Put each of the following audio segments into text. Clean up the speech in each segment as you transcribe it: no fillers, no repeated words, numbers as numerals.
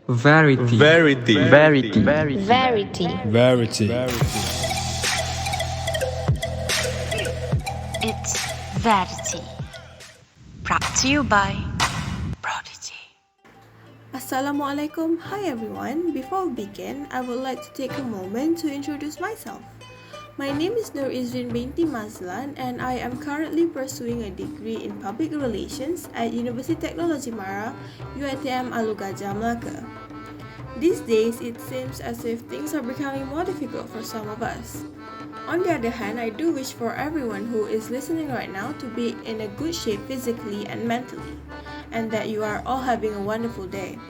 Verity. Verity. Verity. Verity. Verity. It's Verity. Brought to you by Prodigy. Assalamualaikum. Hi everyone. Before we begin, I would like to take a moment to introduce myself. My name is Nur Izrin binti Mazlan and I am currently pursuing a degree in Public Relations at University Teknologi Mara, UiTM Alor Gajah, Melaka. These days, it seems as if things are becoming more difficult for some of us. On the other hand, I do wish for everyone who is listening right now to be in a good shape physically and mentally, and that you are all having a wonderful day.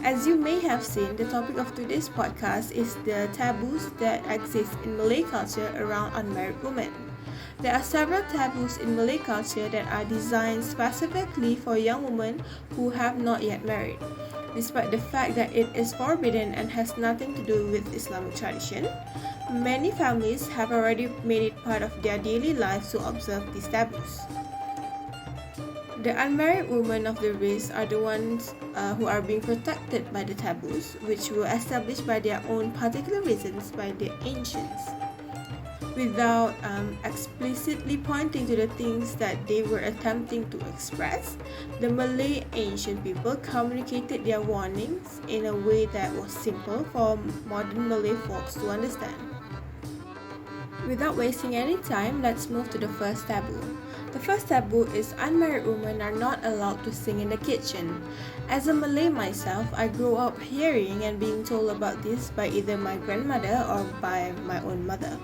As you may have seen, the topic of today's podcast is the taboos that exist in Malay culture around unmarried women. There are several taboos in Malay culture that are designed specifically for young women who have not yet married. Despite the fact that it is forbidden and has nothing to do with Islamic tradition, many families have already made it part of their daily lives to observe these taboos. The unmarried women of the race are the ones who are being protected by the taboos, which were established by their own particular reasons by the ancients. Without explicitly pointing to the things that they were attempting to express, the Malay ancient people communicated their warnings in a way that was simple for modern Malay folks to understand. Without wasting any time, let's move to the first taboo. The first taboo is unmarried women are not allowed to sing in the kitchen. As a Malay myself, I grew up hearing and being told about this by either my grandmother or by my own mother.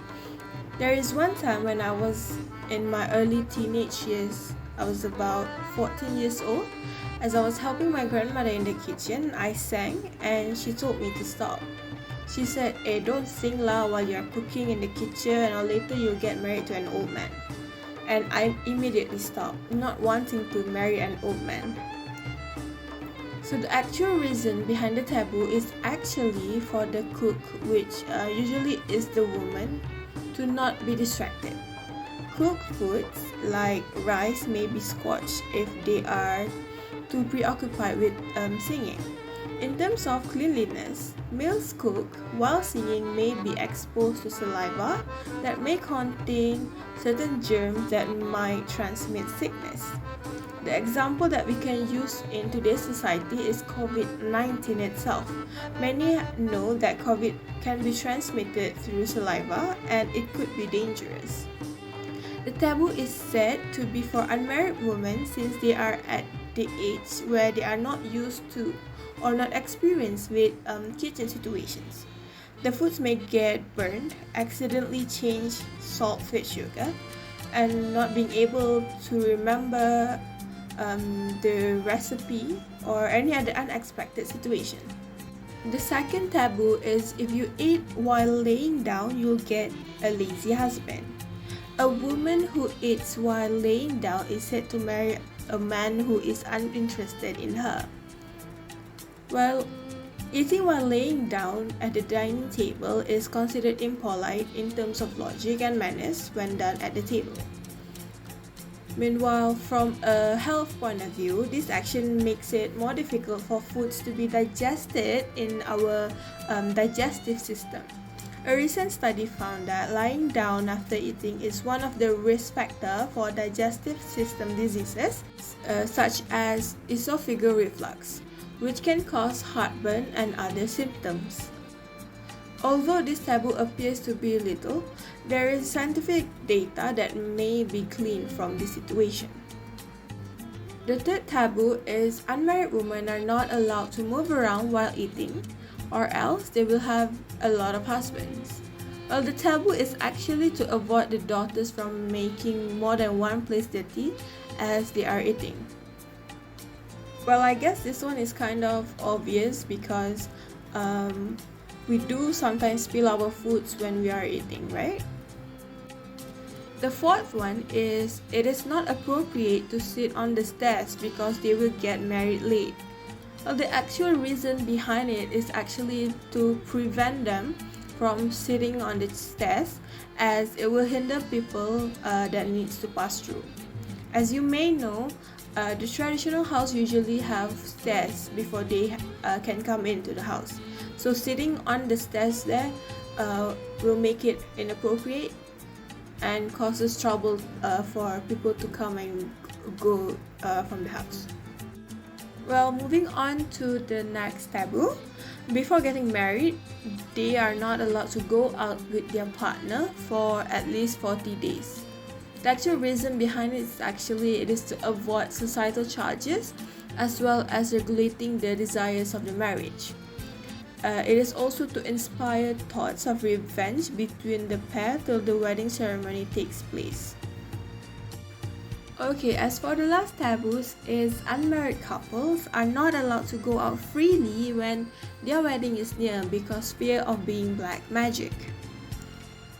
There is one time when I was in my early teenage years, I was about 14 years old. As I was helping my grandmother in the kitchen, I sang and she told me to stop. She said, don't sing lah while you're cooking in the kitchen or later you'll get married to an old man. And I immediately stopped, not wanting to marry an old man. So the actual reason behind the taboo is actually for the cook, which usually is the woman, to not be distracted. Cooked foods like rice may be squashed if they are too preoccupied with singing. In terms of cleanliness, meals cooked while singing may be exposed to saliva that may contain certain germs that might transmit sickness. The example that we can use in today's society is COVID-19 itself. Many know that COVID can be transmitted through saliva and it could be dangerous. The taboo is said to be for unmarried women since they are at the age where they are not used to or not experienced with kitchen situations. The foods may get burned, accidentally change salt with sugar, and not being able to remember the recipe or any other unexpected situation. The second taboo is if you eat while laying down, you'll get a lazy husband. A woman who eats while laying down is said to marry a man who is uninterested in her. Well, eating while laying down at the dining table is considered impolite in terms of logic and manners when done at the table. Meanwhile, from a health point of view, this action makes it more difficult for foods to be digested in our digestive system. A recent study found that lying down after eating is one of the risk factors for digestive system diseases such as esophageal reflux, which can cause heartburn and other symptoms. Although this taboo appears to be little, there is scientific data that may be gleaned from this situation. The third taboo is unmarried women are not allowed to move around while eating, or else they will have a lot of husbands. Well, the taboo is actually to avoid the daughters from making more than one place dirty as they are eating. Well, I guess this one is kind of obvious because we do sometimes spill our foods when we are eating, right? The fourth one is it is not appropriate to sit on the stairs because they will get married late. Well, the actual reason behind it is actually to prevent them from sitting on the stairs as it will hinder people that needs to pass through. As you may know, The traditional house usually have stairs before they can come into the house. So sitting on the stairs there will make it inappropriate and causes trouble for people to come and go from the house. Well, moving on to the next taboo. Before getting married, they are not allowed to go out with their partner for at least 40 days. The actual reason behind it is it is to avoid societal charges as well as regulating the desires of the marriage. It is also to inspire thoughts of revenge between the pair till the wedding ceremony takes place. Okay, as for the last taboos is unmarried couples are not allowed to go out freely when their wedding is near because fear of being black magic.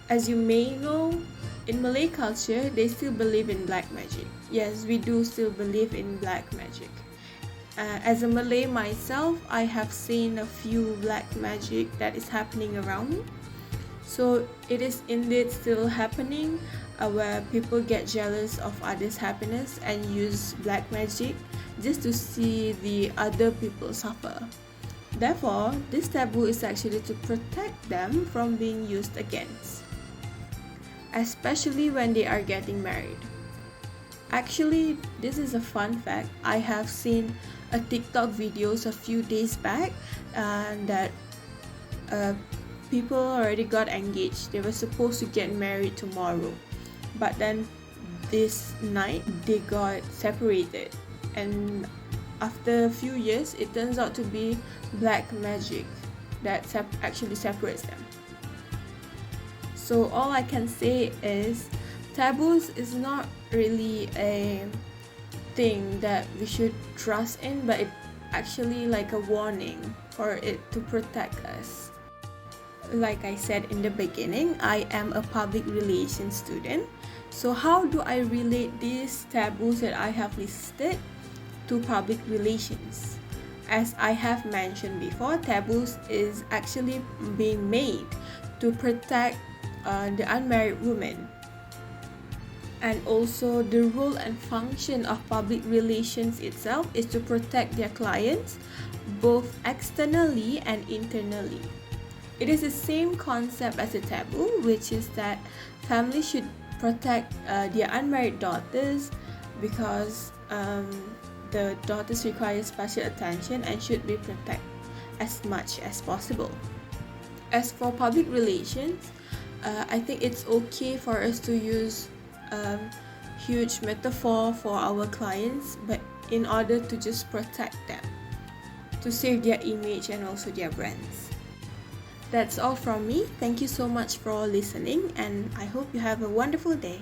As you may know, in Malay culture, they still believe in black magic. Yes, we do still believe in black magic. As a Malay myself, I have seen a few black magic that is happening around me. So it is indeed still happening where people get jealous of others' happiness and use black magic just to see the other people suffer. Therefore, this taboo is actually to protect them from being used against, especially when they are getting married. Actually, this is a fun fact. I have seen a TikTok videos a few days back that people already got engaged. They were supposed to get married tomorrow, but then this night they got separated, and after a few years it turns out to be black magic that actually separates them. So all I can say is taboos is not really a thing that we should trust in, but it actually like a warning for it to protect us. Like I said in the beginning, I am a public relations student. So how do I relate these taboos that I have listed to public relations? As I have mentioned before, taboos is actually being made to protect the unmarried woman. And also the role and function of public relations itself is to protect their clients both externally and internally. It is the same concept as a taboo, which is that families should protect their unmarried daughters because the daughters require special attention and should be protected as much as possible. As for public relations, I think it's okay for us to use huge metaphor for our clients, but in order to just protect them, to save their image and also their brands. That's all from me. Thank you so much for listening, and I hope you have a wonderful day.